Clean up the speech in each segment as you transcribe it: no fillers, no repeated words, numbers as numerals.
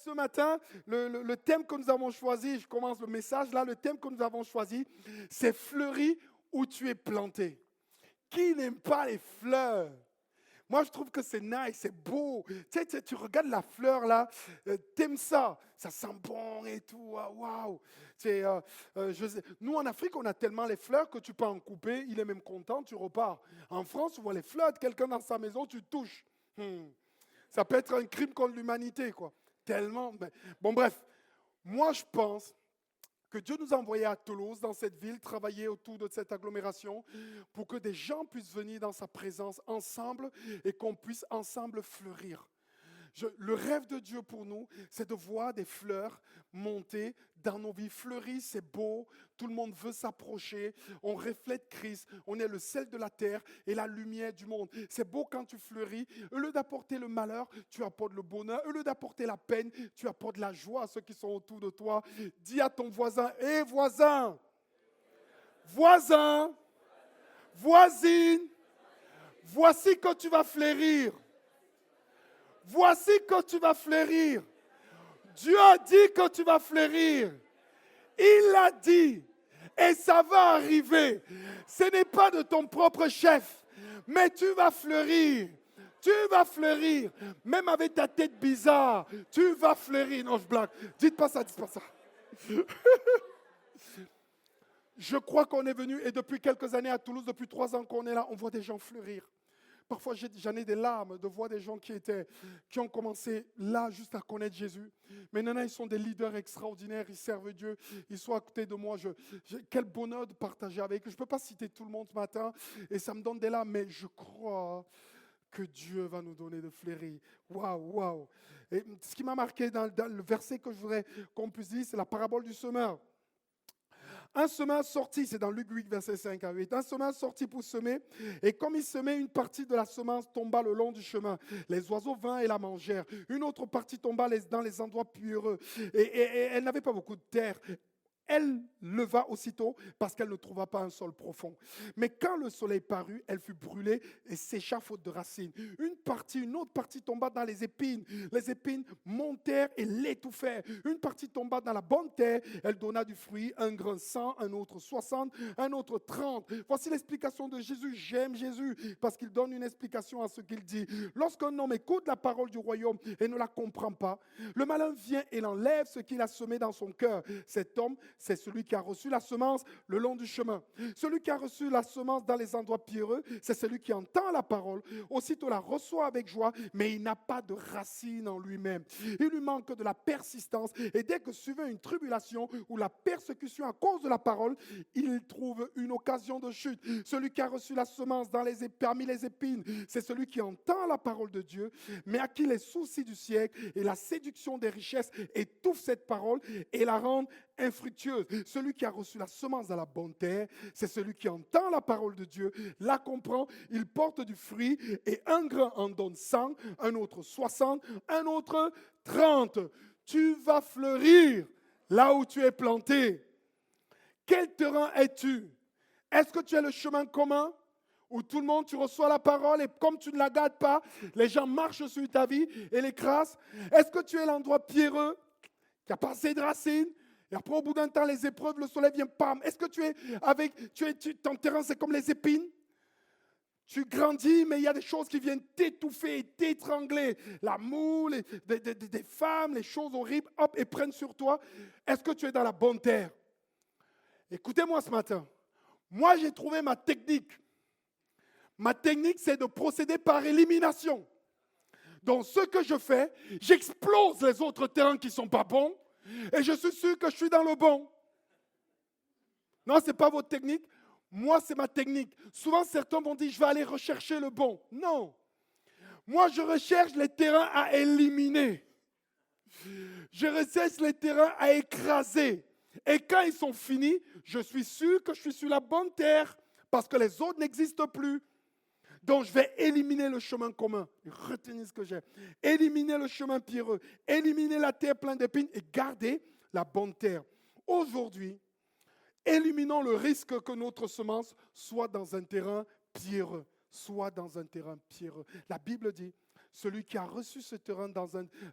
ce matin, le thème que nous avons choisi, je commence le message là, le thème que nous avons choisi, c'est fleuri où tu es planté. Qui n'aime pas les fleurs? Moi, je trouve que c'est nice, c'est beau. Tu regardes la fleur là, t'aimes ça. Ça sent bon et tout. Waouh. Nous, en Afrique, on a tellement les fleurs que tu peux en couper. Il est même content, tu repars. En France, tu vois les fleurs de quelqu'un dans sa maison, tu touches. Ça peut être un crime contre l'humanité, quoi. Tellement. Bon, bref. Moi, je pense que Dieu nous a envoyés à Toulouse, dans cette ville, travailler autour de cette agglomération pour que des gens puissent venir dans sa présence ensemble et qu'on puisse ensemble fleurir. Le rêve de Dieu pour nous, c'est de voir des fleurs monter dans nos vies. Fleurir, c'est beau, tout le monde veut s'approcher, on reflète Christ, on est le sel de la terre et la lumière du monde. C'est beau quand tu fleuris. Au lieu d'apporter le malheur, tu apportes le bonheur. Au lieu d'apporter la peine, tu apportes la joie à ceux qui sont autour de toi. Dis à ton voisin, hé voisin, voisin, voisine, voici que tu vas fleurir. Voici que tu vas fleurir. Dieu a dit que tu vas fleurir. Il l'a dit. Et ça va arriver. Ce n'est pas de ton propre chef. Mais tu vas fleurir. Tu vas fleurir. Même avec ta tête bizarre. Tu vas fleurir. Non, je blague. Dites pas ça, dites pas ça. Je crois qu'on est venu, et depuis quelques années à Toulouse, depuis 3 ans qu'on est là, on voit des gens fleurir. Parfois, j'en ai des larmes de voir des gens qui ont commencé là juste à connaître Jésus. Mais maintenant, ils sont des leaders extraordinaires, ils servent Dieu, ils sont à côté de moi. Quel bonheur de partager avec eux. Je ne peux pas citer tout le monde ce matin et ça me donne des larmes, mais je crois que Dieu va nous donner de fleurir. Waouh, waouh. Et ce qui m'a marqué dans le verset que je voudrais qu'on puisse dire, c'est la parabole du semeur. Un semeur sorti, c'est dans Luc 8, verset 5 à 8. Un semeur sorti pour semer, et comme il semait, une partie de la semence tomba le long du chemin. Les oiseaux vinrent et la mangèrent. Une autre partie tomba dans les endroits pierreux. Et elle n'avait pas beaucoup de terre. Elle leva aussitôt parce qu'elle ne trouva pas un sol profond. Mais quand le soleil parut, elle fut brûlée et sécha faute de racines. Une autre partie tomba dans les épines. Les épines montèrent et l'étouffèrent. Une partie tomba dans la bonne terre. Elle donna du fruit, un grain 100, un autre 60, un autre 30. Voici l'explication de Jésus. J'aime Jésus parce qu'il donne une explication à ce qu'il dit. Lorsqu'un homme écoute la parole du royaume et ne la comprend pas, le malin vient et l'enlève ce qu'il a semé dans son cœur. Cet homme, c'est celui qui a reçu la semence le long du chemin. Celui qui a reçu la semence dans les endroits pierreux, c'est celui qui entend la parole, aussitôt la reçoit avec joie, mais il n'a pas de racine en lui-même. Il lui manque de la persistance, et dès que survient une tribulation ou la persécution à cause de la parole, il trouve une occasion de chute. Celui qui a reçu la semence parmi les épines, c'est celui qui entend la parole de Dieu, mais à qui les soucis du siècle et la séduction des richesses étouffent cette parole et la rendent infructueuse. Celui qui a reçu la semence dans la bonne terre, c'est celui qui entend la parole de Dieu, la comprend, il porte du fruit, et un grain en donne 100, un autre 60, un autre 30. Tu vas fleurir là où tu es planté. Quel terrain es-tu? Est-ce que tu es le chemin commun où tout le monde, tu reçois la parole et comme tu ne la gardes pas, les gens marchent sur ta vie et l'écrasent? Est-ce que tu es l'endroit pierreux qui a pas assez de racines? Et après, au bout d'un temps, les épreuves, le soleil vient, pam. Est-ce que ton terrain, c'est comme les épines? Tu grandis, mais il y a des choses qui viennent t'étouffer et t'étrangler. La moule, des femmes, les choses horribles, hop, et prennent sur toi. Est-ce que tu es dans la bonne terre? Écoutez-moi ce matin. Moi, j'ai trouvé ma technique. Ma technique, c'est de procéder par élimination. Donc, ce que je fais, j'explose les autres terrains qui ne sont pas bons. Et je suis sûr que je suis dans le bon. Non, ce n'est pas votre technique. Moi, c'est ma technique. Souvent, certains vont dire, je vais aller rechercher le bon. Non. Moi, je recherche les terrains à éliminer. Je recherche les terrains à écraser. Et quand ils sont finis, je suis sûr que je suis sur la bonne terre parce que les autres n'existent plus. Donc, je vais éliminer le chemin commun. Retenez ce que j'ai. Éliminer le chemin pierreux. Éliminer la terre pleine d'épines et garder la bonne terre. Aujourd'hui, éliminons le risque que notre semence soit dans un terrain pierreux. Soit dans un terrain pierreux. La Bible dit, celui qui a reçu ce terrain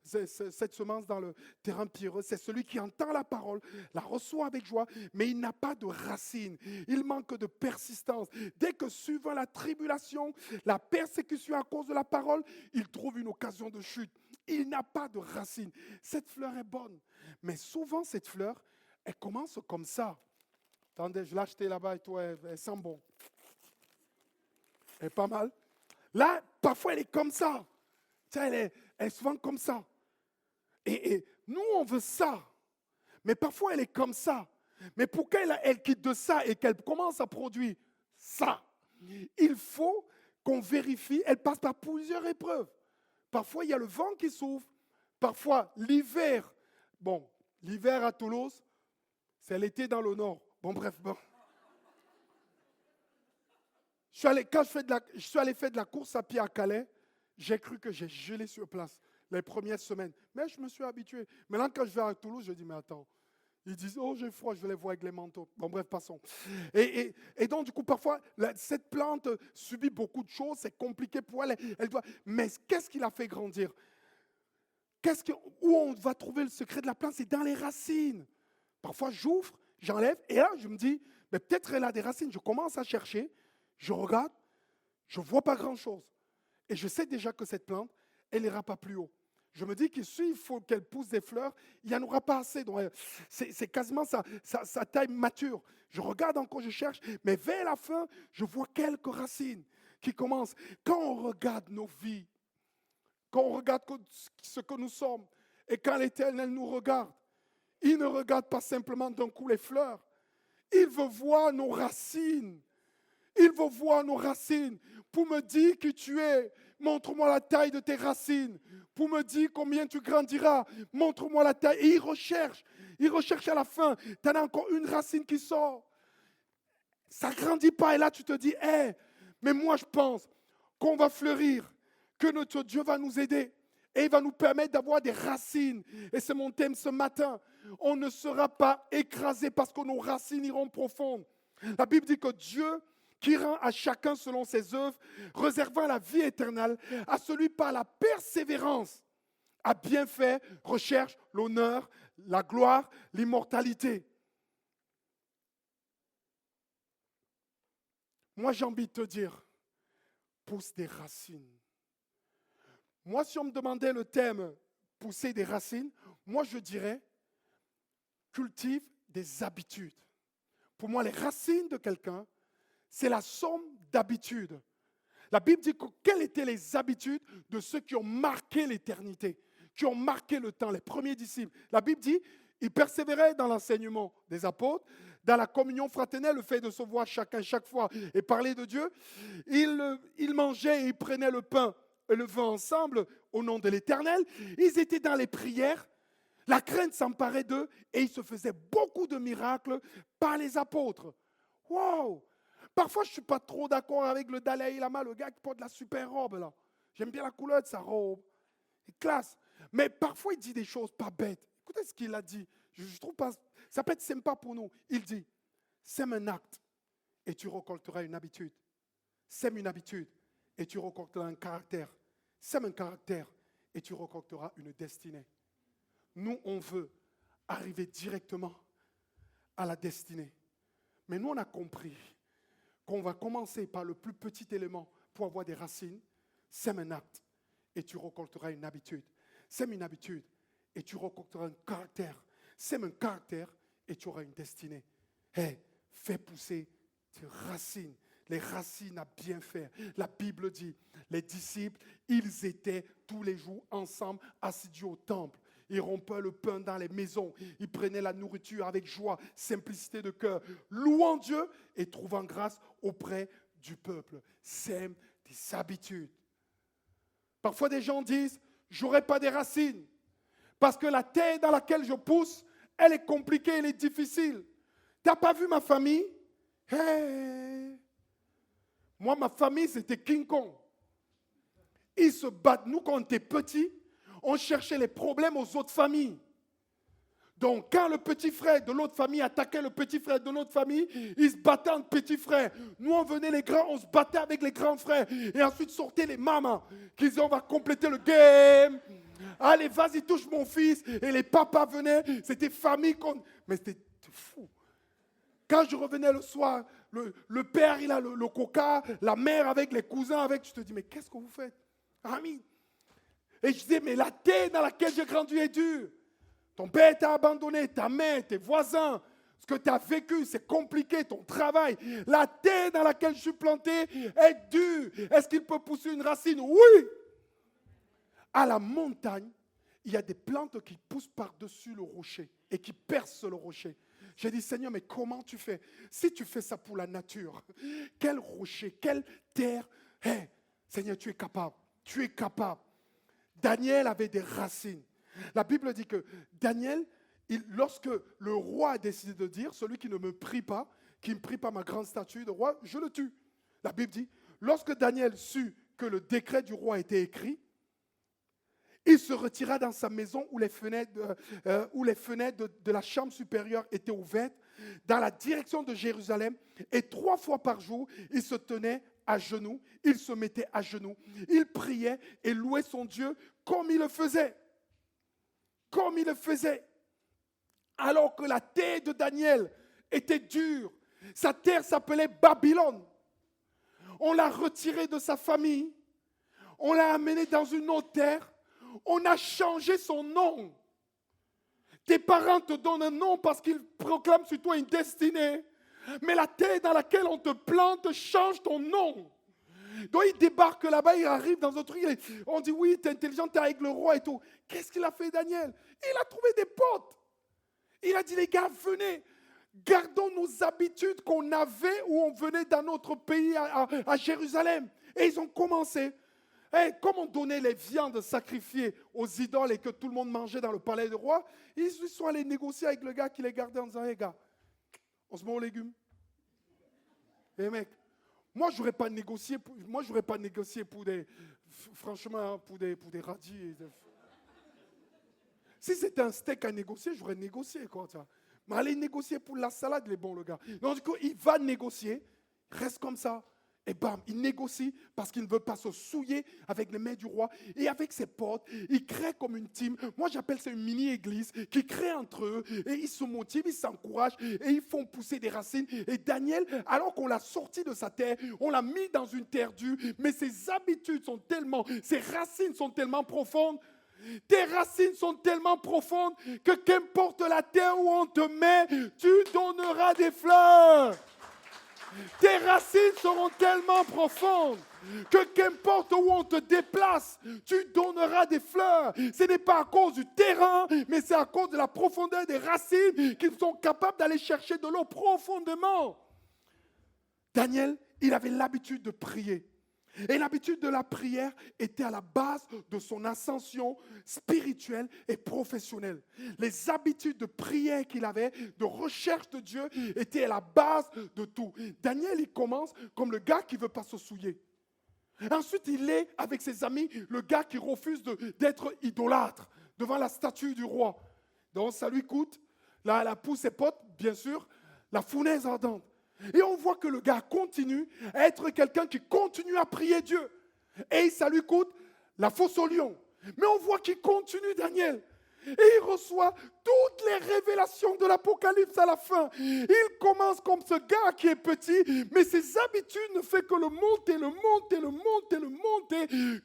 cette semence dans le terrain pierreux, c'est celui qui entend la parole, la reçoit avec joie, mais il n'a pas de racine. Il manque de persistance. Dès que suivant la tribulation, la persécution à cause de la parole, il trouve une occasion de chute. Il n'a pas de racine. Cette fleur est bonne, mais souvent cette fleur, elle commence comme ça. Attendez, je l'ai achetée là-bas et toi, elle sent bon. Elle est pas mal. Là, parfois, elle est comme ça. Tiens, elle est souvent comme ça. Et nous, on veut ça. Mais parfois, elle est comme ça. Mais pour qu'elle quitte de ça et qu'elle commence à produire ça, il faut qu'on vérifie. Elle passe par plusieurs épreuves. Parfois, il y a le vent qui souffle. Parfois, l'hiver. Bon, l'hiver à Toulouse, c'est l'été dans le nord. Bon, bref, bon. Quand je suis allé faire de la course à pied à Calais, j'ai cru que j'ai gelé sur place les premières semaines. Mais je me suis habitué. Maintenant, quand je vais à Toulouse, je dis, mais attends. Ils disent, oh, j'ai froid, je vais les voir avec les manteaux. Bon, bref, passons. Et donc, du coup, parfois, cette plante subit beaucoup de choses. C'est compliqué pour elle. Mais qu'est-ce qui la fait grandir? Où on va trouver le secret de la plante? C'est dans les racines. Parfois, j'ouvre, j'enlève, et là, je me dis, mais peut-être elle a des racines. Je commence à chercher, je regarde, je ne vois pas grand-chose. Et je sais déjà que cette plante, elle n'ira pas plus haut. Je me dis qu'il faut qu'elle pousse des fleurs, il n'y en aura pas assez. Donc, c'est quasiment sa taille mature. Je regarde encore, je cherche, mais vers la fin, je vois quelques racines qui commencent. Quand on regarde nos vies, quand on regarde ce que nous sommes, et quand l'Éternel nous regarde, il ne regarde pas simplement d'un coup les fleurs. Il veut voir nos racines. Il veut voir nos racines pour me dire qui tu es. Montre-moi la taille de tes racines. Pour me dire combien tu grandiras. Montre-moi la taille. Et il recherche à la fin. Tu en as encore une racine qui sort. Ça ne grandit pas. Et là, tu te dis, mais moi, je pense qu'on va fleurir, que notre Dieu va nous aider. Et il va nous permettre d'avoir des racines. Et c'est mon thème ce matin. On ne sera pas écrasé parce que nos racines iront profondes. La Bible dit que Dieu, qui rend à chacun selon ses œuvres, réservant la vie éternelle à celui par la persévérance, à bien faire, recherche l'honneur, la gloire, l'immortalité. Moi, j'ai envie de te dire, pousse des racines. Moi, si on me demandait le thème pousser des racines, moi, je dirais cultive des habitudes. Pour moi, les racines de quelqu'un, c'est la somme d'habitudes. La Bible dit quelles étaient les habitudes de ceux qui ont marqué l'éternité, qui ont marqué le temps, les premiers disciples. La Bible dit, ils persévéraient dans l'enseignement des apôtres, dans la communion fraternelle, le fait de se voir chacun chaque fois et parler de Dieu. Ils mangeaient et ils prenaient le pain et le vin ensemble au nom de l'Éternel. Ils étaient dans les prières. La crainte s'emparait d'eux et ils se faisaient beaucoup de miracles par les apôtres. Wow! Parfois, je ne suis pas trop d'accord avec le Dalai Lama, le gars qui porte la super robe là. J'aime bien la couleur de sa robe. Il classe. Mais parfois, il dit des choses pas bêtes. Écoutez ce qu'il a dit. Je trouve pas, ça peut être sympa pour nous. Il dit, sème un acte et tu récolteras une habitude. Sème une habitude et tu récolteras un caractère. Sème un caractère et tu récolteras une destinée. Nous, on veut arriver directement à la destinée. Mais nous, on a compris qu'on va commencer par le plus petit élément pour avoir des racines. Sème un acte et tu récolteras une habitude. Sème une habitude et tu récolteras un caractère. Sème un caractère et tu auras une destinée. Fais pousser tes racines. Les racines à bien faire. La Bible dit, les disciples, ils étaient tous les jours ensemble, assidus au temple. Ils rompaient le pain dans les maisons. Ils prenaient la nourriture avec joie, simplicité de cœur, louant Dieu et trouvant grâce auprès du peuple. Sème des habitudes. Parfois, des gens disent, j'aurai pas des racines parce que la terre dans laquelle je pousse, elle est compliquée, elle est difficile. Tu n'as pas vu ma famille? Moi, ma famille, c'était King Kong. Ils se battent. Nous, quand on était petits, on cherchait les problèmes aux autres familles. Donc, quand le petit frère de l'autre famille attaquait le petit frère de notre famille, ils se battaient entre petits frères. Nous, on venait les grands, on se battait avec les grands frères. Et ensuite sortaient les mamans qui disaient, on va compléter le game. Allez, vas-y, touche mon fils. Et les papas venaient, c'était famille. Mais c'était fou. Quand je revenais le soir, le père, il a le coca, la mère avec les cousins avec. Je te dis, mais qu'est-ce que vous faites? Ami. Et je disais, mais la terre dans laquelle j'ai grandi est dure. Ton père t'a abandonné, ta mère, tes voisins, ce que tu as vécu, c'est compliqué, ton travail. La terre dans laquelle je suis planté est dure. Est-ce qu'il peut pousser une racine? Oui. À la montagne, il y a des plantes qui poussent par-dessus le rocher et qui percent le rocher. J'ai dit, Seigneur, mais comment tu fais? Si tu fais ça pour la nature, quel rocher, quelle terre? Hey, Seigneur, tu es capable. Tu es capable. Daniel avait des racines. La Bible dit que Daniel, lorsque le roi a décidé de dire, celui qui ne me prie pas, qui ne prie pas ma grande statue de roi, je le tue. La Bible dit, lorsque Daniel sut que le décret du roi était écrit, il se retira dans sa maison où les fenêtres de la chambre supérieure étaient ouvertes, dans la direction de Jérusalem, et 3 fois par jour, il se tenait à genoux, il se mettait à genoux, il priait et louait son Dieu comme il le faisait. Comme il le faisait. Alors que la terre de Daniel était dure. Sa terre s'appelait Babylone. On l'a retiré de sa famille. On l'a amené dans une autre terre. On a changé son nom. Tes parents te donnent un nom parce qu'ils proclament sur toi une destinée. Mais la terre dans laquelle on te plante change ton nom. Donc il débarque là-bas, il arrive dans un truc, on dit oui, t'es intelligent, t'es avec le roi et tout. Qu'est-ce qu'il a fait Daniel? Il a trouvé des potes. Il a dit les gars, venez, gardons nos habitudes qu'on avait où on venait dans notre pays à Jérusalem. Et ils ont commencé. Et comme on donnait les viandes sacrifiées aux idoles et que tout le monde mangeait dans le palais du roi, ils sont allés négocier avec le gars qui les gardait en disant, hé gars, on se met aux légumes. Et mec, moi, je n'aurais pas négocié pour des, franchement, pour des radis. Si c'était un steak à négocier, j'aurais négocié. Quoi, ça. Mais aller négocier pour la salade, il est bon, le gars. Donc, du coup, il va négocier, reste comme ça. Et bam, il négocie parce qu'il ne veut pas se souiller avec les mains du roi. Et avec ses potes, il crée comme une team. Moi, j'appelle ça une mini-église qui crée entre eux. Et ils se motivent, ils s'encouragent et ils font pousser des racines. Et Daniel, alors qu'on l'a sorti de sa terre, on l'a mis dans une terre dure. Mais ses habitudes sont tellement, ses racines sont tellement profondes. Tes racines sont tellement profondes que qu'importe la terre où on te met, tu donneras des fleurs. Tes racines seront tellement profondes que qu'importe où on te déplace, tu donneras des fleurs. Ce n'est pas à cause du terrain, mais c'est à cause de la profondeur des racines qu'ils sont capables d'aller chercher de l'eau profondément. Daniel, il avait l'habitude de prier. Et l'habitude de la prière était à la base de son ascension spirituelle et professionnelle. Les habitudes de prière qu'il avait, de recherche de Dieu, étaient à la base de tout. Daniel, il commence comme le gars qui ne veut pas se souiller. Ensuite, il est avec ses amis, le gars qui refuse d'être idolâtre devant la statue du roi. Donc, ça lui coûte, là, pour ses potes, bien sûr, la fournaise ardente. Et on voit que le gars continue à être quelqu'un qui continue à prier Dieu. Et ça lui coûte la fosse au lion. Mais on voit qu'il continue, Daniel. Et il reçoit toutes les révélations de l'Apocalypse à la fin. Il commence comme ce gars qui est petit, mais ses habitudes ne font que le monter,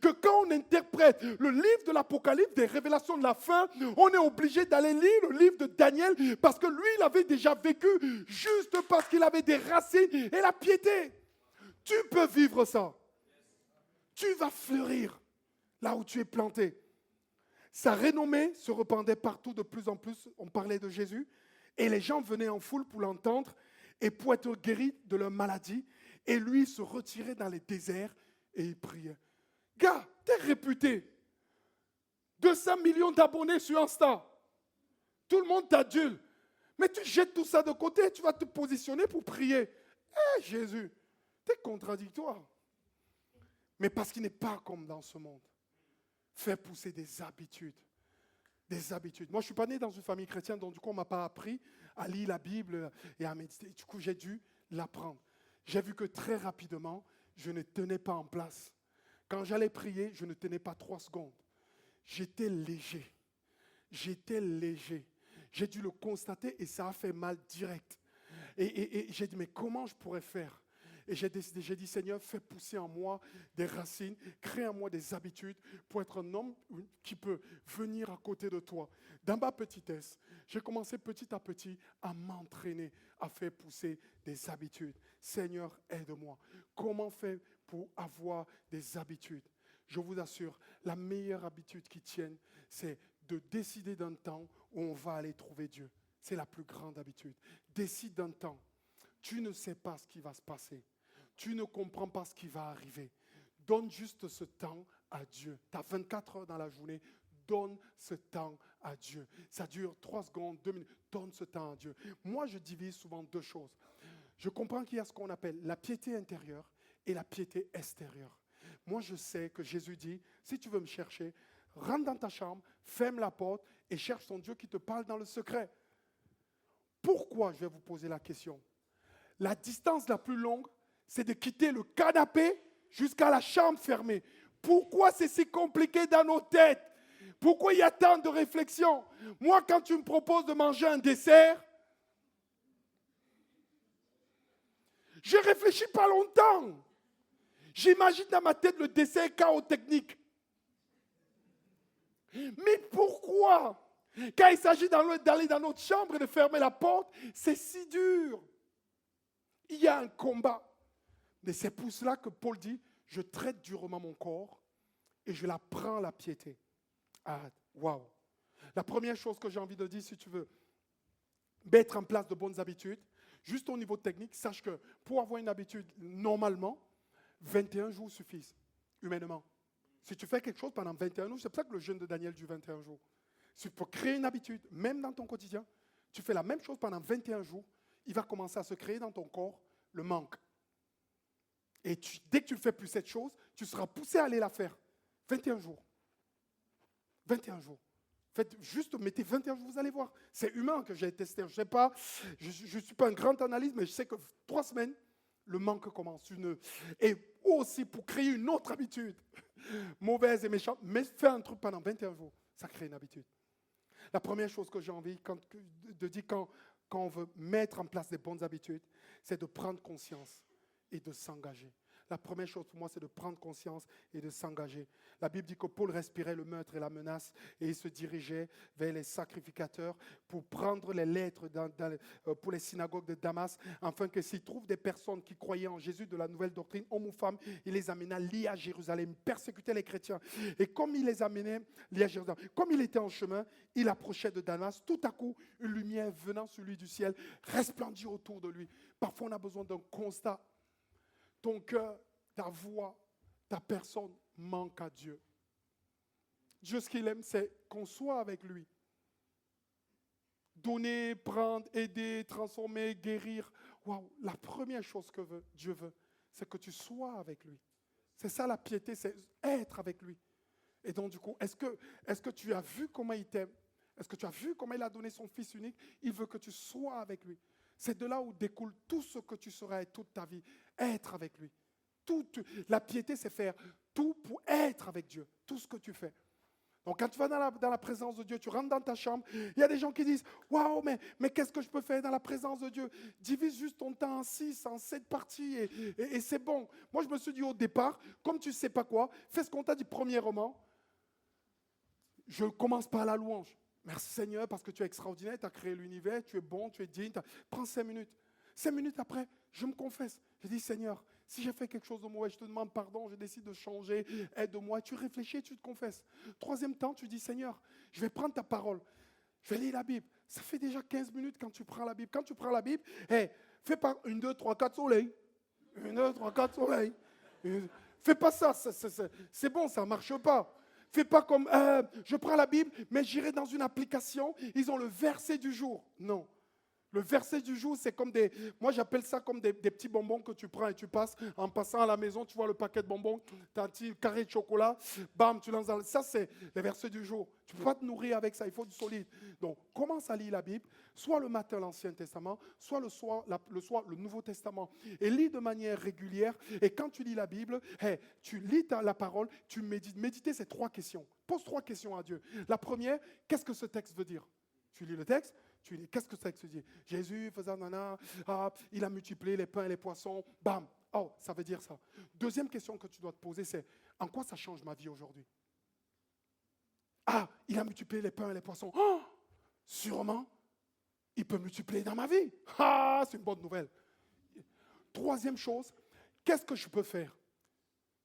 que quand on interprète le livre de l'Apocalypse, des révélations de la fin, on est obligé d'aller lire le livre de Daniel parce que lui, il avait déjà vécu juste parce qu'il avait des racines et la piété. Tu peux vivre ça. Tu vas fleurir là où tu es planté. Sa renommée se répandait partout de plus en plus. On parlait de Jésus. Et les gens venaient en foule pour l'entendre et pour être guéris de leur maladie. Et lui se retirait dans les déserts et il priait. Gars, t'es réputé. 200 millions d'abonnés sur Insta. Tout le monde t'adule. Mais tu jettes tout ça de côté et tu vas te positionner pour prier. Eh Jésus, t'es contradictoire. Mais parce qu'il n'est pas comme dans ce monde. Fais pousser des habitudes des habitudes. Moi, je ne suis pas né dans une famille chrétienne, donc du coup, on ne m'a pas appris à lire la Bible et à méditer. Du coup, j'ai dû l'apprendre. J'ai vu que très rapidement, je ne tenais pas en place. Quand j'allais prier, je ne tenais pas 3 secondes. J'étais léger. J'étais léger. J'ai dû le constater et ça a fait mal direct. Et j'ai dit, mais comment je pourrais faire? Et j'ai dit, Seigneur, fais pousser en moi des racines, crée en moi des habitudes pour être un homme qui peut venir à côté de toi. Dans ma petitesse, j'ai commencé petit à petit à m'entraîner, à faire pousser des habitudes. Seigneur, aide-moi. Comment faire pour avoir des habitudes? Je vous assure, la meilleure habitude qui tienne, c'est de décider d'un temps où on va aller trouver Dieu. C'est la plus grande habitude. Décide d'un temps. Tu ne sais pas ce qui va se passer. Tu ne comprends pas ce qui va arriver. Donne juste ce temps à Dieu. Tu as 24 heures dans la journée. Donne ce temps à Dieu. Ça dure 3 secondes, 2 minutes. Donne ce temps à Dieu. Moi, je divise souvent 2 choses. Je comprends qu'il y a ce qu'on appelle la piété intérieure et la piété extérieure. Moi, je sais que Jésus dit, si tu veux me chercher, rentre dans ta chambre, ferme la porte et cherche ton Dieu qui te parle dans le secret. Pourquoi, je vais vous poser la question. La distance la plus longue, c'est de quitter le canapé jusqu'à la chambre fermée. Pourquoi c'est si compliqué dans nos têtes? Pourquoi il y a tant de réflexions? Moi, quand tu me proposes de manger un dessert, je ne réfléchis pas longtemps. J'imagine dans ma tête le dessert chaotechnique. Mais pourquoi? Quand il s'agit d'aller dans notre chambre et de fermer la porte, c'est si dur. Il y a un combat. Mais c'est pour cela que Paul dit, je traite durement mon corps et je la prends la piété. Ah, waouh. La première chose que j'ai envie de dire, si tu veux mettre en place de bonnes habitudes, juste au niveau technique, sache que pour avoir une habitude, normalement, 21 jours suffisent, humainement. Si tu fais quelque chose pendant 21 jours, c'est pour ça que le jeûne de Daniel dure 21 jours. Si pour créer une habitude, même dans ton quotidien, tu fais la même chose pendant 21 jours, il va commencer à se créer dans ton corps le manque. Et dès que tu ne fais plus cette chose, tu seras poussé à aller la faire. 21 jours. 21 jours. Faites juste, mettez 21 jours, vous allez voir. C'est humain que j'ai testé. Je ne sais pas, je ne suis pas un grand analyste, mais je sais que 3 semaines, le manque commence. Et aussi pour créer une autre habitude, mauvaise et méchante, mais fais un truc pendant 21 jours, ça crée une habitude. La première chose que j'ai envie de dire quand on veut mettre en place des bonnes habitudes, c'est de prendre conscience et de s'engager. La première chose pour moi, c'est de prendre conscience et de s'engager. La Bible dit que Paul respirait le meurtre et la menace et il se dirigeait vers les sacrificateurs pour prendre les lettres pour les synagogues de Damas, afin que s'il trouve des personnes qui croyaient en Jésus de la nouvelle doctrine, hommes ou femmes, il les amena liés à Jérusalem, persécutait les chrétiens. Et comme il les amenait liés à Jérusalem, comme il était en chemin, il approchait de Damas. Tout à coup, une lumière venant sur lui du ciel resplendit autour de lui. Parfois, on a besoin d'un constat. Ton cœur, ta voix, ta personne manque à Dieu. Dieu, ce qu'il aime, c'est qu'on soit avec lui. Donner, prendre, aider, transformer, guérir. Waouh, la première chose que Dieu veut, c'est que tu sois avec lui. C'est ça la piété, c'est être avec lui. Et donc du coup, est-ce que tu as vu comment il t'aime? Est-ce que tu as vu comment il a donné son Fils unique? Il veut que tu sois avec lui. C'est de là où découle tout ce que tu seras toute ta vie. Être avec lui. La piété, c'est faire tout pour être avec Dieu. Tout ce que tu fais. Donc quand tu vas dans la présence de Dieu, tu rentres dans ta chambre, il y a des gens qui disent « Waouh, mais qu'est-ce que je peux faire dans la présence de Dieu? Divise juste ton temps en 6, en 7 parties et c'est bon. » Moi, je me suis dit au départ, comme tu ne sais pas quoi, fais ce qu'on t'a dit premièrement. Je commence par la louange. Merci Seigneur parce que tu es extraordinaire, tu as créé l'univers, tu es bon, tu es digne. Prends 5 minutes. 5 minutes après, je me confesse. Je dis Seigneur, si j'ai fait quelque chose de mauvais, je te demande pardon, je décide de changer, aide-moi. Tu réfléchis et tu te confesses. 3e temps, tu dis Seigneur, je vais prendre ta parole. Je vais lire la Bible. Ça fait déjà 15 minutes quand tu prends la Bible. Quand tu prends la Bible, fais pas 1, 2, 3, 4 soleils. 1, 2, 3, 4 soleils. Fais pas ça, c'est bon, ça ne marche pas. Fais pas comme, je prends la Bible, mais j'irai dans une application, ils ont le verset du jour. Non. Le verset du jour, c'est comme moi j'appelle ça comme des petits bonbons que tu prends et tu passes. En passant à la maison, tu vois le paquet de bonbons, tu as un petit carré de chocolat, bam, tu lances dans ça, c'est les versets du jour. Tu ne peux pas te nourrir avec ça, il faut du solide. Donc, commence à lire la Bible, soit le matin l'Ancien Testament, soit le soir le Nouveau Testament. Et lis de manière régulière. Et quand tu lis la Bible, tu lis la parole, tu médites. Méditer, c'est 3 questions. Pose 3 questions à Dieu. La première, qu'est-ce que ce texte veut dire? Tu lis le texte. Tu dis, qu'est-ce que c'est que ce dit? Jésus faisant nana, il a multiplié les pains et les poissons, bam, oh, ça veut dire ça. Deuxième question que tu dois te poser, c'est en quoi ça change ma vie aujourd'hui? Ah, il a multiplié les pains et les poissons. Oh, sûrement, il peut multiplier dans ma vie. Ah, c'est une bonne nouvelle. Troisième chose, qu'est-ce que je peux faire?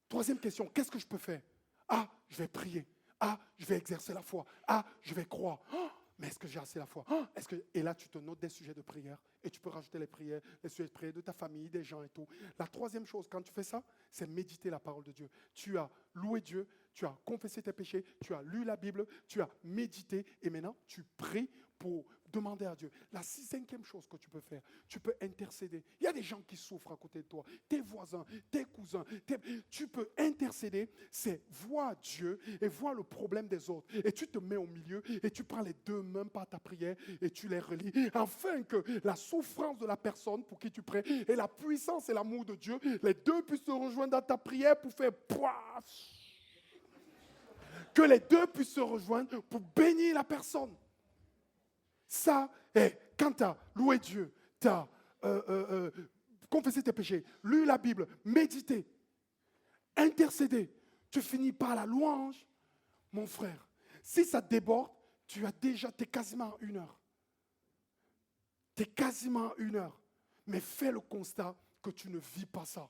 Troisième question, qu'est-ce que je peux faire? Ah, je vais prier. Ah, je vais exercer la foi. Ah, je vais croire. Oh, mais est-ce que j'ai assez la foi? Et là, tu te notes des sujets de prière et tu peux rajouter les sujets de prière de ta famille, des gens et tout. La troisième chose, quand tu fais ça, c'est méditer la parole de Dieu. Tu as loué Dieu, tu as confessé tes péchés, tu as lu la Bible, tu as médité et maintenant tu pries pour demander à Dieu. La cinquième chose que tu peux faire, tu peux intercéder. Il y a des gens qui souffrent à côté de toi, tes voisins, tes cousins. Tu peux intercéder, c'est voir Dieu et voir le problème des autres. Et tu te mets au milieu et tu prends les deux mains par ta prière et tu les relis, afin que la souffrance de la personne pour qui tu pries et la puissance et l'amour de Dieu, les deux puissent se rejoindre dans ta prière pour faire que les deux puissent se rejoindre pour bénir la personne. Ça, quand tu as loué Dieu, tu as confessé tes péchés, lu la Bible, médité, intercédé, tu finis par la louange, mon frère. Si ça déborde, t'es quasiment à 1 heure. Tu es quasiment à 1 heure. Mais fais le constat que tu ne vis pas ça.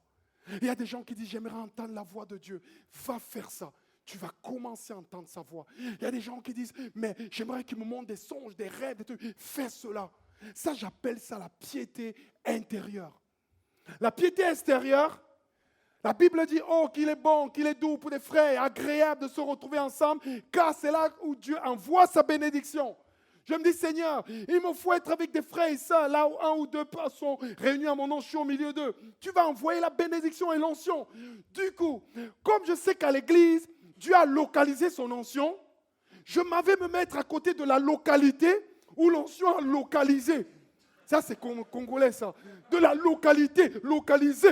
Il y a des gens qui disent, j'aimerais entendre la voix de Dieu. Va faire ça. Tu vas commencer à entendre sa voix. Il y a des gens qui disent, mais j'aimerais qu'il me montre des songes, des rêves, des trucs. Fais cela. Ça, j'appelle ça la piété intérieure. La piété extérieure, la Bible dit, oh, qu'il est bon, qu'il est doux pour des frères, agréable de se retrouver ensemble, car c'est là où Dieu envoie sa bénédiction. Je me dis, Seigneur, il me faut être avec des frères et sœurs, là où 1 ou 2 sont réunis à mon nom, je suis au milieu d'eux. Tu vas envoyer la bénédiction et l'onction. Du coup, comme je sais qu'à l'église, Dieu a localisé son onction, je m'avais me mettre à côté de la localité où l'onction a localisé. Ça, c'est congolais, ça. De la localité, localisé.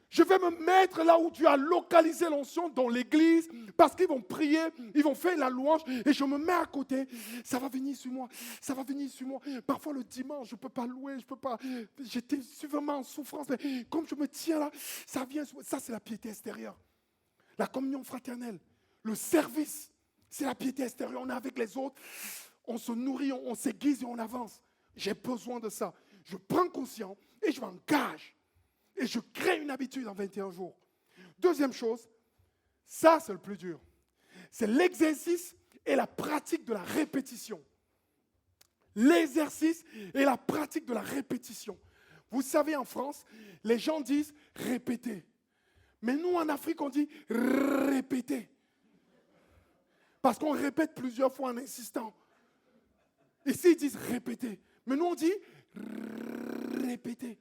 Je vais me mettre là où Dieu a localisé l'onction dans l'église parce qu'ils vont prier, ils vont faire la louange et je me mets à côté. Ça va venir sur moi, ça va venir sur moi. Parfois le dimanche, je ne peux pas louer, je ne peux pas. J'étais vraiment en souffrance, mais comme je me tiens là, ça vient sur moi. Ça, c'est la piété extérieure. La communion fraternelle, le service, c'est la piété extérieure. On est avec les autres, on se nourrit, on s'aiguise et on avance. J'ai besoin de ça. Je prends conscience et je m'engage. Et je crée une habitude en 21 jours. Deuxième chose, ça c'est le plus dur. C'est l'exercice et la pratique de la répétition. L'exercice et la pratique de la répétition. Vous savez, en France, les gens disent répéter. Mais nous, en Afrique, on dit répéter. Parce qu'on répète plusieurs fois en insistant. Ici, ils disent répéter. Mais nous, on dit répéter.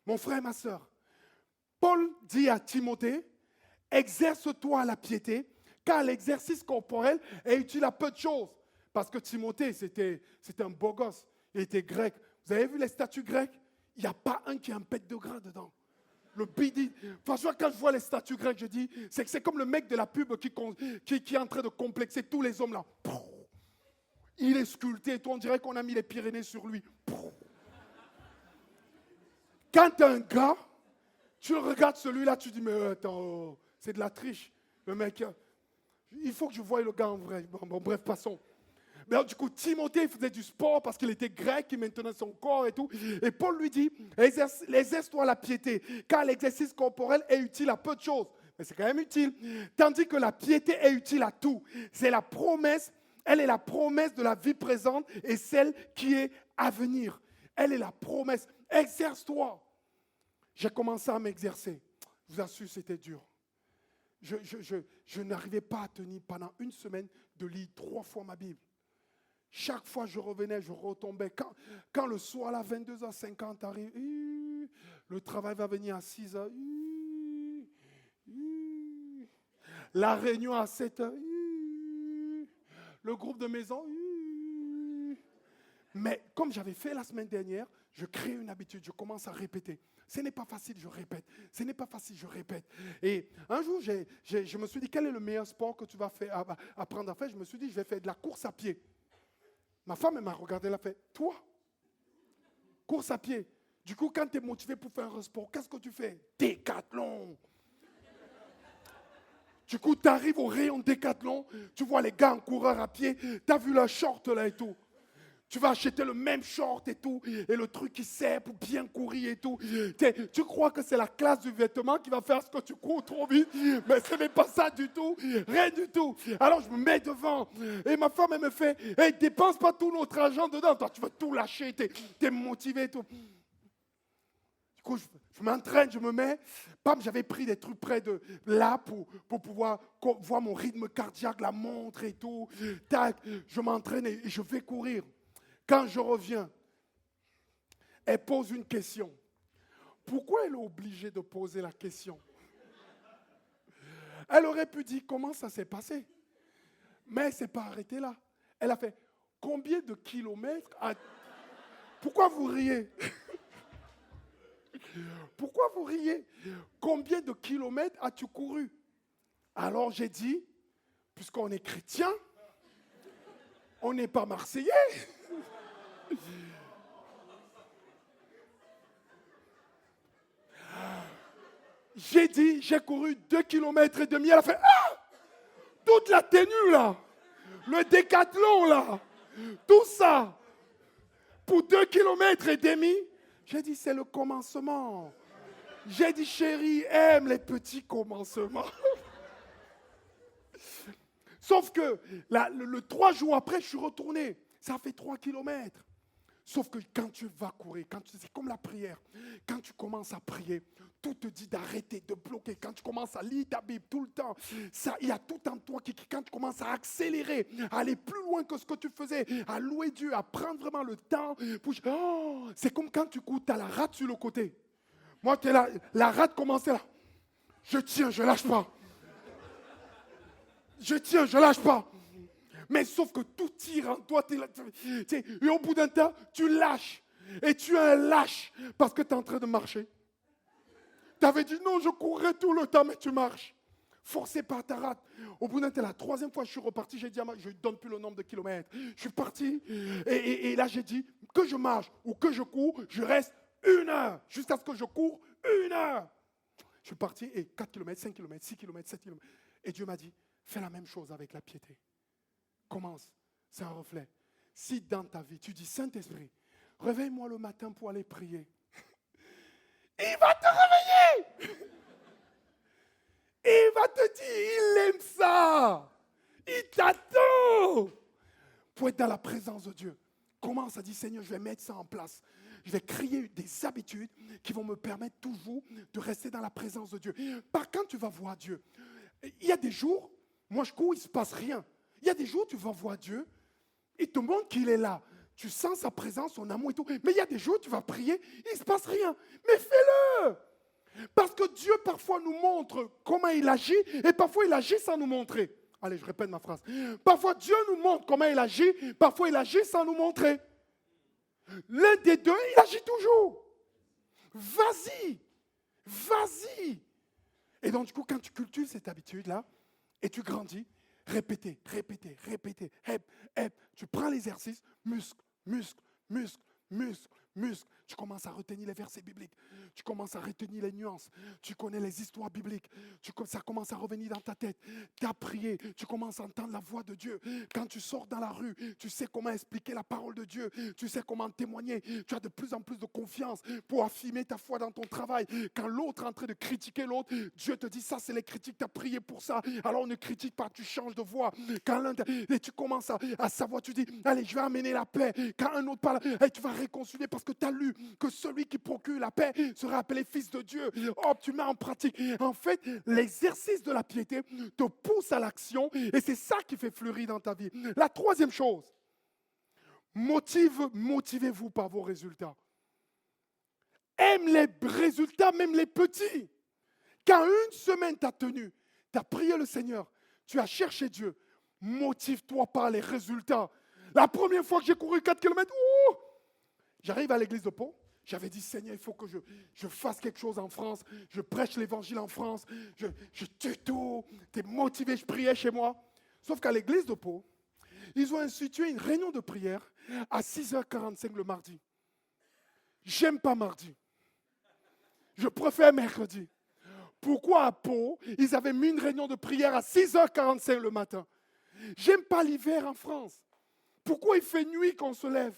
Mon frère et ma soeur, Paul dit à Timothée, exerce-toi à la piété, car l'exercice corporel est utile à peu de choses. Parce que Timothée, c'était un beau gosse, il était grec. Vous avez vu les statues grecques? Il n'y a pas un qui a un pet de gras dedans. Le bidi. Franchement, quand je vois les statues grecques, je dis, c'est comme le mec de la pub qui est en train de complexer tous les hommes là. Il est sculpté, et tout, on dirait qu'on a mis les Pyrénées sur lui. Quand tu as un gars, tu regardes celui-là, tu dis, mais attends, c'est de la triche. Le mec, il faut que je voie le gars en vrai. Bon, bref, passons. Mais alors, du coup, Timothée faisait du sport parce qu'il était grec, il maintenait son corps et tout. Et Paul lui dit, exerce-toi la piété, car l'exercice corporel est utile à peu de choses. Mais c'est quand même utile. Tandis que la piété est utile à tout. C'est la promesse, elle est la promesse de la vie présente et celle qui est à venir. Elle est la promesse. Exerce-toi. J'ai commencé à m'exercer. Je vous assure, c'était dur. je n'arrivais pas à tenir pendant une semaine de lire 3 fois ma Bible. Chaque fois je revenais, je retombais. Quand le soir, là, 22h50 arrive, le travail va venir à 6h. La réunion à 7h. Le groupe de maison. Mais comme j'avais fait la semaine dernière, je crée une habitude, je commence à répéter. Ce n'est pas facile, je répète. Ce n'est pas facile, je répète. Et un jour, je me suis dit, quel est le meilleur sport que tu vas apprendre à faire? Je me suis dit, je vais faire de la course à pied. Ma femme, elle m'a regardé, elle a fait, toi, course à pied. Du coup, quand tu es motivé pour faire un sport, qu'est-ce que tu fais? Décathlon. Du coup, tu arrives au rayon Décathlon, tu vois les gars en coureur à pied, tu as vu leur short là et tout. Tu vas acheter le même short et tout, et le truc qui sert pour bien courir et tout. Tu crois que c'est la classe du vêtement qui va faire ce que tu cours trop vite, mais ce n'est pas ça du tout, rien du tout. Alors je me mets devant, et ma femme elle me fait, hey, dépense pas tout notre argent dedans, toi tu vas tout lâcher, tu es motivé et tout. Du coup, je m'entraîne, je me mets. Bam, j'avais pris des trucs près de là pour pouvoir voir mon rythme cardiaque, la montre et tout. Tac, je m'entraîne et je vais courir. Quand je reviens, elle pose une question. Pourquoi elle est obligée de poser la question? Elle aurait pu dire comment ça s'est passé. Mais elle ne s'est pas arrêtée là. Elle a fait combien de kilomètres Pourquoi vous riez? Pourquoi vous riez? Combien de kilomètres as-tu couru? Alors j'ai dit, puisqu'on est chrétien, on n'est pas marseillais. J'ai dit, j'ai couru 2,5 km. Elle a fait, toute la tenue là, le décathlon là, tout ça, pour 2,5 km. J'ai dit, c'est le commencement. J'ai dit, chérie, aime les petits commencements. Sauf que le 3 jours après, je suis retourné. Ça fait 3 km. Sauf que quand tu vas courir, c'est comme la prière, quand tu commences à prier, tout te dit d'arrêter, de bloquer. Quand tu commences à lire ta Bible tout le temps, il y a tout en toi quand tu commences à accélérer, à aller plus loin que ce que tu faisais, à louer Dieu, à prendre vraiment le temps. C'est comme quand tu cours, tu as la rate sur le côté. Moi, tu es là, la rate commençait là. Je tiens, je lâche pas. Je tiens, je lâche pas. Mais sauf que tout tire en toi. Et au bout d'un temps, tu lâches. Et tu es un lâche parce que tu es en train de marcher. Tu avais dit non, je courrais tout le temps, mais tu marches. Forcé par ta rate. Au bout d'un temps, la 3e fois, je suis reparti. J'ai dit, je ne donne plus le nombre de kilomètres. Je suis parti. Et là, j'ai dit, que je marche ou que je cours, je reste 1 heure. Jusqu'à ce que je cours 1 heure. Je suis parti et 4 km, 5 km, 6 km, 7 km. Et Dieu m'a dit, fais la même chose avec la piété. Commence, c'est un reflet. Si dans ta vie, tu dis, Saint-Esprit, réveille-moi le matin pour aller prier. Il va te réveiller. Il va te dire, il aime ça. Il t'attend pour être dans la présence de Dieu. Commence à dire, Seigneur, je vais mettre ça en place. Je vais créer des habitudes qui vont me permettre toujours de rester dans la présence de Dieu. Quand tu vas voir Dieu, il y a des jours, moi je cours, il ne se passe rien. Il y a des jours, tu vas voir Dieu, il te montre qu'il est là. Tu sens sa présence, son amour et tout. Mais il y a des jours, tu vas prier, il ne se passe rien. Mais fais-le! Parce que Dieu, parfois, nous montre comment il agit, et parfois, il agit sans nous montrer. Allez, je répète ma phrase. Parfois, Dieu nous montre comment il agit, parfois, il agit sans nous montrer. L'un des deux, il agit toujours. Vas-y! Vas-y! Et donc, du coup, quand tu cultives cette habitude-là, et tu grandis, répétez. Tu prends l'exercice, muscle. Tu commences à retenir les versets bibliques. Tu commences à retenir les nuances. Tu connais les histoires bibliques. Ça commence à revenir dans ta tête. Tu as prié. Tu commences à entendre la voix de Dieu. Quand tu sors dans la rue, tu sais comment expliquer la parole de Dieu. Tu sais comment témoigner. Tu as de plus en plus de confiance pour affirmer ta foi dans ton travail. Quand l'autre est en train de critiquer l'autre, Dieu te dit, ça c'est les critiques, tu as prié pour ça. Alors ne critique pas, tu changes de voix. Et tu commences à savoir, tu dis, allez, je vais amener la paix. Quand un autre parle, tu vas réconcilier parce parce que tu as lu que celui qui procure la paix sera appelé fils de Dieu. Hop, tu mets en pratique. En fait, l'exercice de la piété te pousse à l'action et c'est ça qui fait fleurir dans ta vie. La troisième chose, motivez-vous par vos résultats. Aime les résultats, même les petits. Quand une semaine t'a tenu, tu as prié le Seigneur, tu as cherché Dieu, motive-toi par les résultats. La première fois que j'ai couru 4 km, j'arrive à l'église de Pau, j'avais dit Seigneur, il faut que je fasse quelque chose en France, je prêche l'évangile en France, je tue tout, tu es motivé, je priais chez moi. Sauf qu'à l'église de Pau, ils ont institué une réunion de prière à 6h45 le mardi. J'aime pas mardi. Je préfère mercredi. Pourquoi à Pau, ils avaient mis une réunion de prière à 6h45 le matin? J'aime pas l'hiver en France. Pourquoi il fait nuit quand on se lève?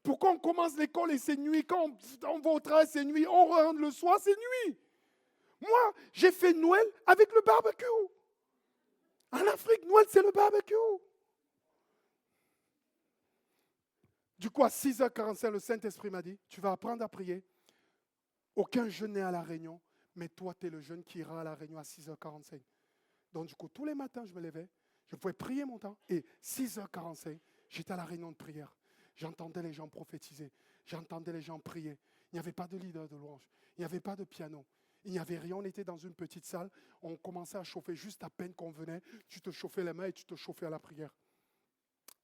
Pourquoi on commence l'école et c'est nuit? Quand on va au travail, c'est nuit. On rentre le soir, c'est nuit. Moi, j'ai fait Noël avec le barbecue. En Afrique, Noël, c'est le barbecue. Du coup, à 6h45, le Saint-Esprit m'a dit, tu vas apprendre à prier. Aucun jeune n'est à la réunion, mais toi, tu es le jeune qui ira à la réunion à 6h45. Donc, du coup, tous les matins, je me levais, je pouvais prier mon temps. Et 6h45, j'étais à la réunion de prière. J'entendais les gens prophétiser. J'entendais les gens prier. Il n'y avait pas de leader de louange. Il n'y avait pas de piano. Il n'y avait rien. On était dans une petite salle. On commençait à chauffer juste à peine qu'on venait. Tu te chauffais les mains et tu te chauffais à la prière.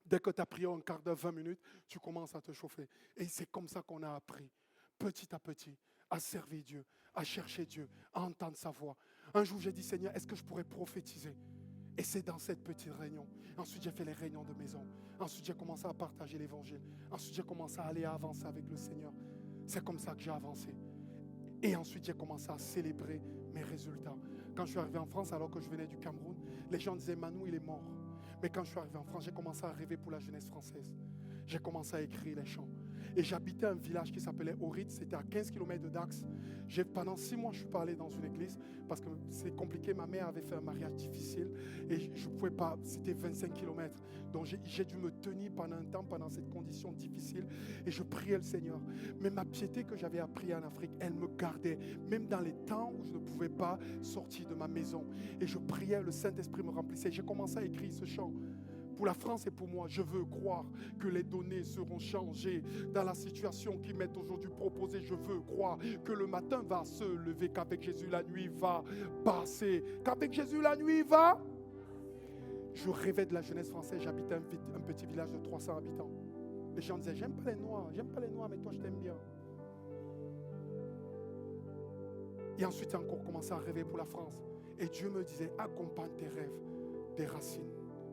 Dès que tu as prié un quart d'heure, 20 minutes, tu commences à te chauffer. Et c'est comme ça qu'on a appris, petit à petit, à servir Dieu, à chercher Dieu, à entendre sa voix. Un jour, j'ai dit, Seigneur, est-ce que je pourrais prophétiser? Et c'est dans cette petite réunion. Ensuite, j'ai fait les réunions de maison. Ensuite, j'ai commencé à partager l'évangile. Ensuite, j'ai commencé à aller avancer avec le Seigneur. C'est comme ça que j'ai avancé. Et ensuite, j'ai commencé à célébrer mes résultats. Quand je suis arrivé en France, alors que je venais du Cameroun, les gens disaient, Manu, il est mort. Mais quand je suis arrivé en France, j'ai commencé à rêver pour la jeunesse française. J'ai commencé à écrire les chants. Et j'habitais un village qui s'appelait Oritz, c'était à 15 km de Dax. Pendant 6 mois, je suis pas allé dans une église parce que c'est compliqué. Ma mère avait fait un mariage difficile et je ne pouvais pas, c'était 25 km. Donc j'ai dû me tenir pendant un temps, pendant cette condition difficile. Et je priais le Seigneur. Mais ma piété que j'avais appris en Afrique, elle me gardait. Même dans les temps où je ne pouvais pas sortir de ma maison. Et je priais, le Saint-Esprit me remplissait. J'ai commencé à écrire ce chant. Pour la France et pour moi, je veux croire que les données seront changées dans la situation qui m'est aujourd'hui proposée. Je veux croire que le matin va se lever, qu'avec Jésus la nuit va passer, qu'avec Jésus la nuit va. Je rêvais de la jeunesse française. J'habitais un petit village de 300 habitants. Les gens disaient, j'aime pas les Noirs, mais toi je t'aime bien. Et ensuite, j'ai encore commencé à rêver pour la France. Et Dieu me disait, accompagne tes rêves des racines.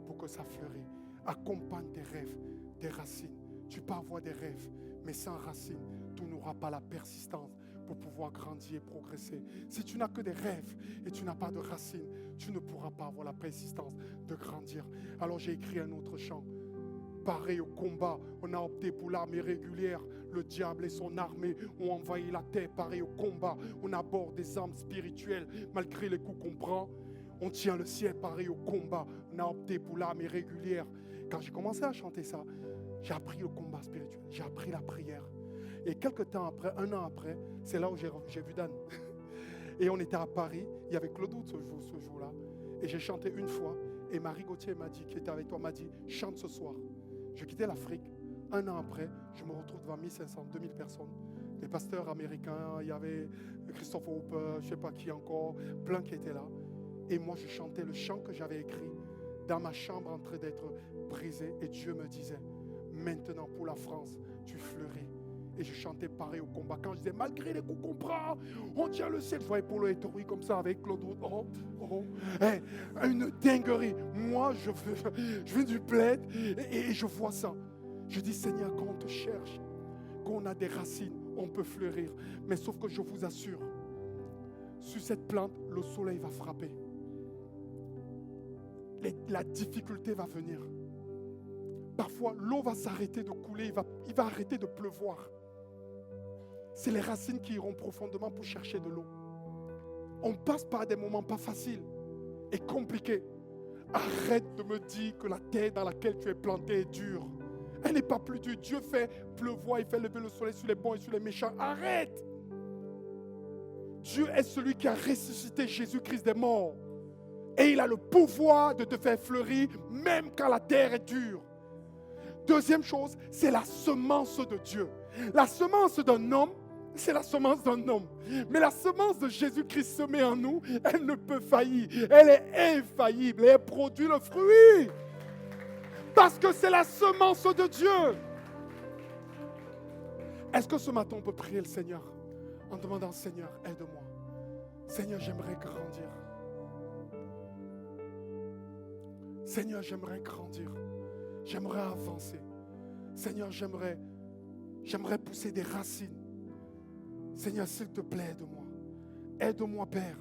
Pour que ça fleurisse. Accompagne tes rêves, des racines. Tu peux avoir des rêves, mais sans racines, tu n'auras pas la persistance pour pouvoir grandir et progresser. Si tu n'as que des rêves et tu n'as pas de racines, tu ne pourras pas avoir la persistance de grandir. Alors j'ai écrit un autre chant. Pareil au combat, on a opté pour l'armée régulière. Le diable et son armée ont envahi la terre. Pareil au combat, on aborde des armes spirituelles malgré les coups qu'on prend. On tient le ciel, pareil au combat. On a opté pour l'armée régulière. Quand j'ai commencé à chanter ça, j'ai appris le combat spirituel. J'ai appris la prière. Et quelques temps après, 1 an après, c'est là où j'ai vu Dan. Et on était à Paris. Il y avait Claude Doute ce jour-là. Et j'ai chanté une fois. Et Marie Gauthier m'a dit, qui était avec toi, m'a dit, chante ce soir. Je quittais l'Afrique. 1 an après, je me retrouve devant 1500, 2000 personnes. Les pasteurs américains, il y avait Christophe Hooper, je ne sais pas qui encore, plein qui étaient là. Et moi, je chantais le chant que j'avais écrit dans ma chambre en train d'être brisé. Et Dieu me disait, maintenant pour la France, tu fleuris. Et je chantais pareil au combat. Quand je disais, malgré les coups qu'on prend, on tient le ciel. Je voyais Paulo Ettori comme ça avec Claude. Une dinguerie. Moi, je veux du plaid et je vois ça. Je dis, Seigneur, quand on te cherche, quand on a des racines, on peut fleurir. Mais sauf que je vous assure, sur cette plante, le soleil va frapper. La difficulté va venir. Parfois, l'eau va s'arrêter de couler, il va arrêter de pleuvoir. C'est les racines qui iront profondément pour chercher de l'eau. On passe par des moments pas faciles et compliqués. Arrête de me dire que la terre dans laquelle tu es planté est dure. Elle n'est pas plus dure. Dieu fait pleuvoir, il fait lever le soleil sur les bons et sur les méchants. Arrête! Dieu est celui qui a ressuscité Jésus-Christ des morts. Et il a le pouvoir de te faire fleurir même quand la terre est dure. Deuxième chose, c'est la semence de Dieu. La semence d'un homme, c'est la semence d'un homme. Mais la semence de Jésus-Christ semée en nous, elle ne peut faillir. Elle est infaillible et elle produit le fruit. Parce que c'est la semence de Dieu. Est-ce que ce matin on peut prier le Seigneur en demandant, Seigneur, aide-moi. Seigneur, j'aimerais grandir. Seigneur, j'aimerais grandir. J'aimerais avancer. Seigneur, j'aimerais pousser des racines. Seigneur, s'il te plaît, aide-moi. Aide-moi, Père.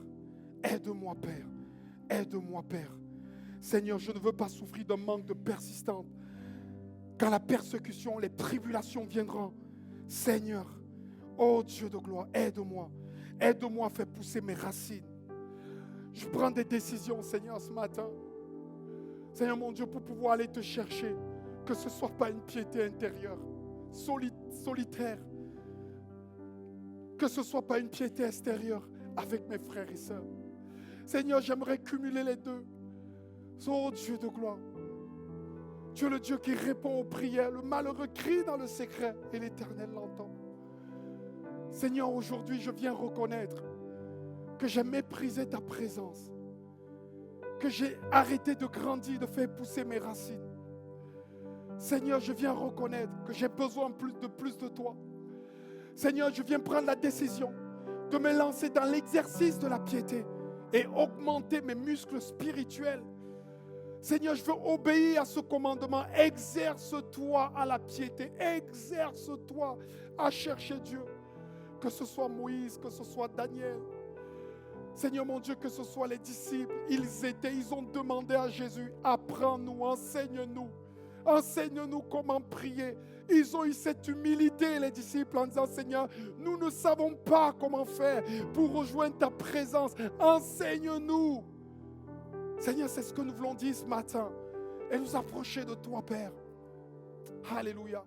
Aide-moi, Père. Aide-moi, Père. Seigneur, je ne veux pas souffrir d'un manque de persistance. Quand la persécution, les tribulations viendront, Seigneur, oh Dieu de gloire, aide-moi. Aide-moi à faire pousser mes racines. Je prends des décisions, Seigneur, ce matin. Seigneur mon Dieu, pour pouvoir aller te chercher, que ce ne soit pas une piété intérieure, solitaire, que ce ne soit pas une piété extérieure avec mes frères et sœurs. Seigneur, j'aimerais cumuler les deux. Oh Dieu de gloire, tu es le Dieu qui répond aux prières. Le malheureux crie dans le secret et l'Éternel l'entend. Seigneur, aujourd'hui, je viens reconnaître que j'ai méprisé ta présence, que j'ai arrêté de grandir, de faire pousser mes racines. Seigneur, je viens reconnaître que j'ai besoin de plus de toi. Seigneur, je viens prendre la décision de me lancer dans l'exercice de la piété et augmenter mes muscles spirituels. Seigneur, je veux obéir à ce commandement. Exerce-toi à la piété. Exerce-toi à chercher Dieu. Que ce soit Moïse, que ce soit Daniel. Seigneur mon Dieu, que ce soit les disciples. Ils ont demandé à Jésus, apprends-nous, enseigne-nous. Enseigne-nous comment prier. Ils ont eu cette humilité, les disciples, en disant, Seigneur, nous ne savons pas comment faire pour rejoindre ta présence. Enseigne-nous. Seigneur, c'est ce que nous voulons dire ce matin. Et nous approcher de toi, Père. Alléluia.